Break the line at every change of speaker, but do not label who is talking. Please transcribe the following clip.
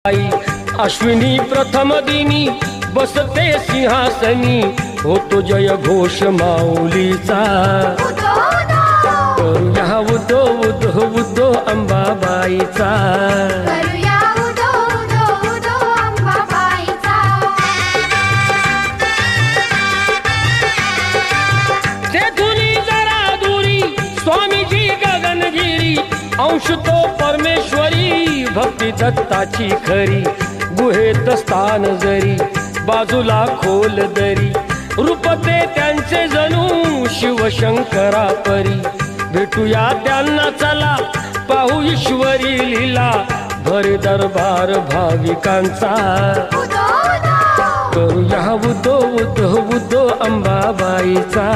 आई अश्विनी प्रथम दिनी बसते सिंहासनी, होतो जय घोष माऊलीचा। करूया उदो उदो उदो अंबाबाईचा। तेथुनी जरा दुरी स्वामीजी गगनगिरी, अंश तो परमेश्वरी भक्ती दत्ताची खरी। गुहेत स्थान जरी बाजूला खोल दरी, रूपते त्यांचे जणू शिवशंकरा परी। भेटूया त्यांना चला पाहू ईश्वरी लीला, भर दरबार भाविकांचा। करूया उदो उदो उदो अंबाबाईचा।